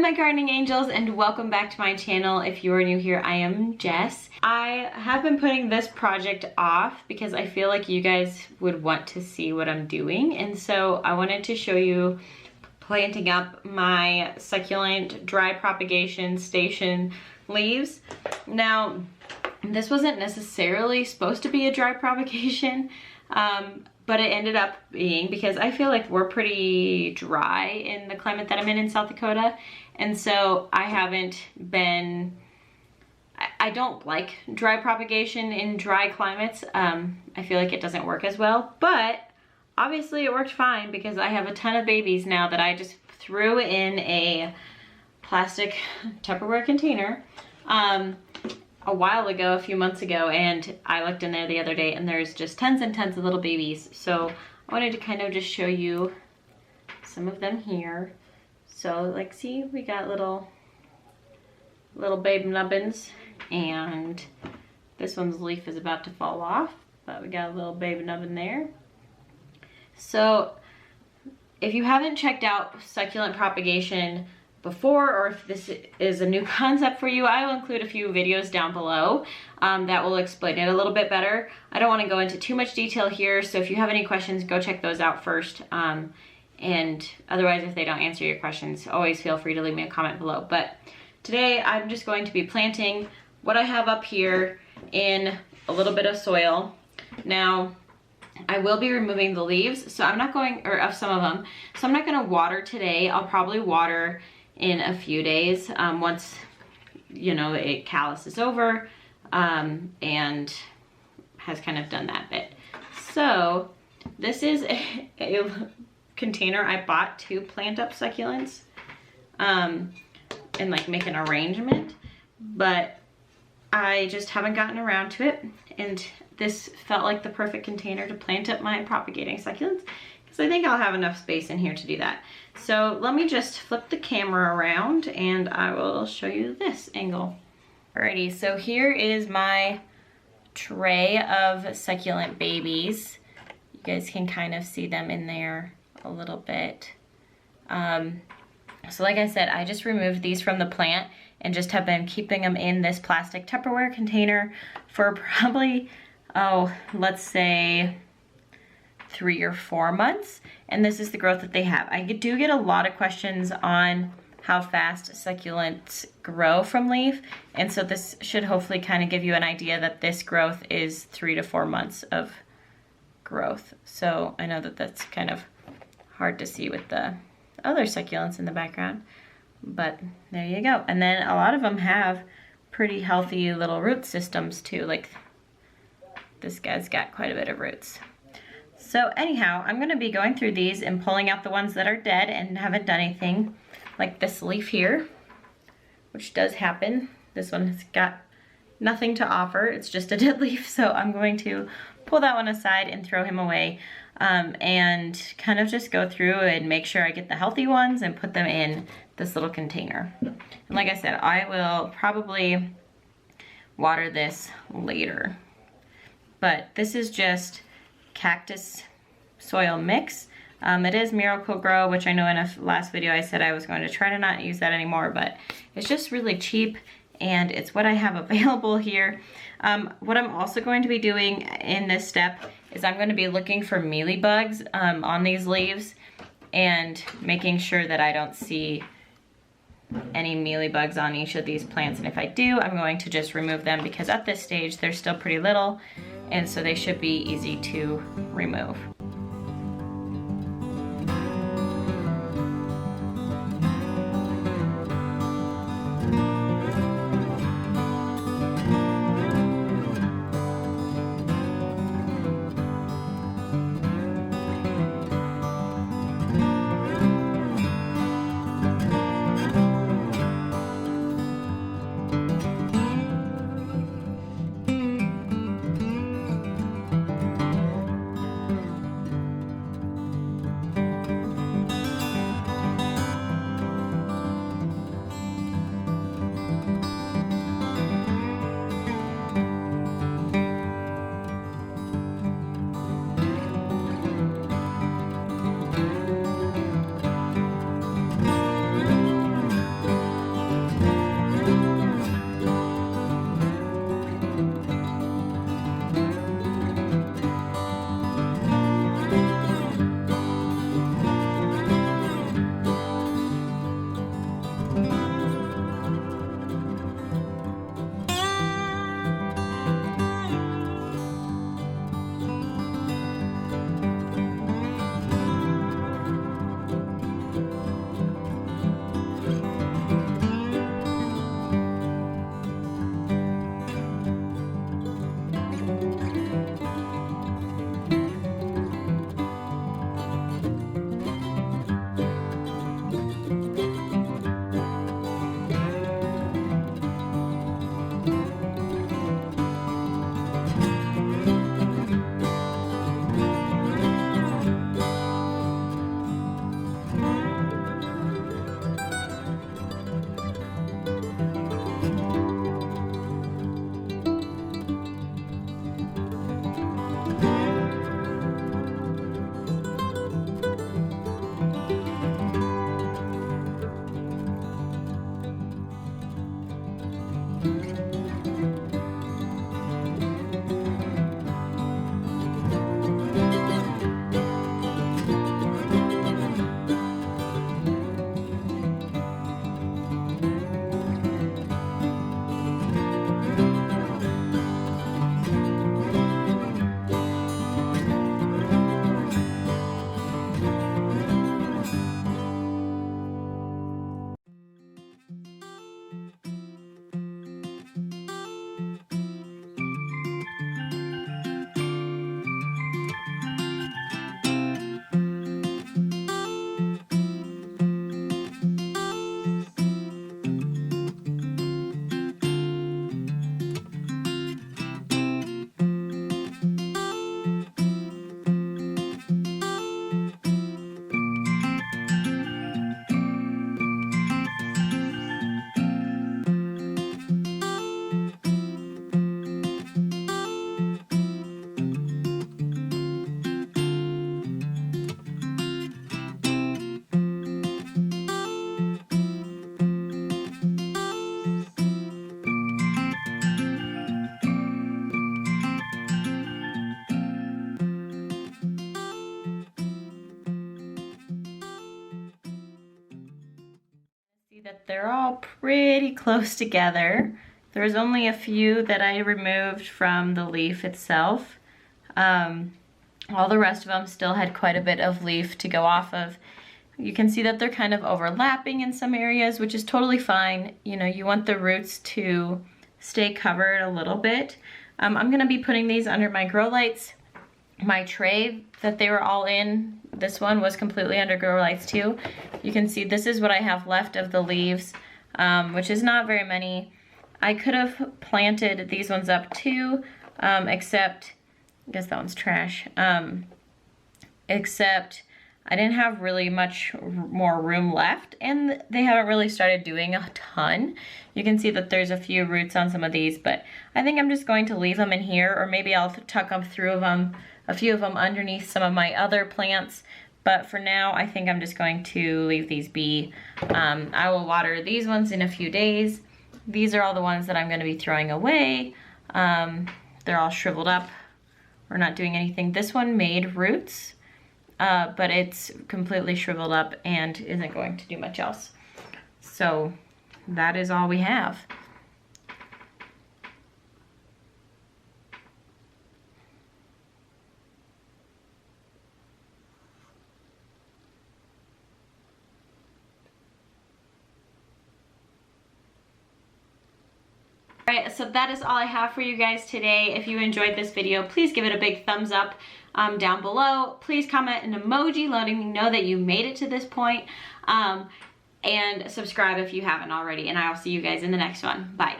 my gardening angels, and welcome back to my channel. If you are new here, I am Jess. I have been putting this project off because I feel like you guys would want to see what I'm doing, and so I wanted to show you planting up my succulent dry propagation station leaves. Now, this wasn't necessarily supposed to be a dry propagation, but it ended up being, because I feel like we're pretty dry in the climate that I'm in South Dakota. And so I haven't been, I don't like dry propagation in dry climates. I feel like it doesn't work as well, but obviously it worked fine because I have a ton of babies now that I just threw in a plastic Tupperware container a while ago, a few months ago, and I looked in there the other day and there's just tons and tons of little babies. So I wanted to kind of just show you some of them here. So like, see, we got little babe nubbins, and this one's leaf is about to fall off, but we got a little baby nubbin there. So if you haven't checked out succulent propagation before, or if this is a new concept for you, I will include a few videos down below that will explain it a little bit better. I don't want to go into too much detail here, so if you have any questions, go check those out first. And otherwise, if they don't answer your questions, always feel free to leave me a comment below. But today, I'm just going to be planting what I have up here in a little bit of soil. Now, I will be removing the leaves, so I'm not going, or of some of them, so I'm not going to water today. I'll probably water in a few days once, you know, it calluses over and has kind of done that bit. So this is a container I bought to plant up succulents and like make an arrangement, but I just haven't gotten around to it, and this felt like the perfect container to plant up my propagating succulents, because I think I'll have enough space in here to do that. So let me just flip the camera around and I will show you this angle. Alrighty, so here is my tray of succulent babies. You guys can kind of see them in there a little bit. So like I said, I just removed these from the plant and just have been keeping them in this plastic Tupperware container for probably, oh, let's say 3 or 4 months, and this is the growth that they have. I do get a lot of questions on how fast succulents grow from leaf, and so this should hopefully kind of give you an idea that this growth is 3 to 4 months of growth. So I know that that's kind of hard to see with the other succulents in the background, but there you go. And then a lot of them have pretty healthy little root systems too, like this guy's got quite a bit of roots. So anyhow, I'm going to be going through these and pulling out the ones that are dead and haven't done anything, like this leaf here, which does happen. This one has got nothing to offer, it's just a dead leaf, so I'm going to pull that one aside and throw him away, and kind of just go through and make sure I get the healthy ones and put them in this little container. And like I said, I will probably water this later, but this is just cactus soil mix. It is Miracle-Gro, which I know in a last video I said I was going to try to not use that anymore, but it's just really cheap and it's what I have available here. What I'm also going to be doing in this step is I'm going to be looking for mealybugs on these leaves and making sure that I don't see any mealybugs on each of these plants, and if I do, I'm going to just remove them, because at this stage they're still pretty little, and so they should be easy to remove. they're all pretty close together. There's only a few that I removed from the leaf itself. All the rest of them still had quite a bit of leaf to go off of. You can see that they're kind of overlapping in some areas, which is totally fine. You know, you want the roots to stay covered a little bit. I'm gonna be putting these under my grow lights. My tray that they were all in, this one was completely under grow lights too. You can see this is what I have left of the leaves, which is not very many. I could have planted these ones up too, except, I guess that one's trash, except I didn't have really much more room left, and they haven't really started doing a ton. You can see that there's a few roots on some of these, but I think I'm just going to leave them in here, or maybe I'll tuck them through them, a few of them underneath some of my other plants. But for now, I think I'm just going to leave these be. I will water these ones in a few days. These are all the ones that I'm going to be throwing away. They're all shriveled up. We're not doing anything. This one made roots, but it's completely shriveled up and isn't going to do much else. So that is all we have. Alright, so that is all I have for you guys today. If you enjoyed this video, please give it a big thumbs up down below. Please comment an emoji letting me know that you made it to this point. And subscribe if you haven't already. And I'll see you guys in the next one. Bye.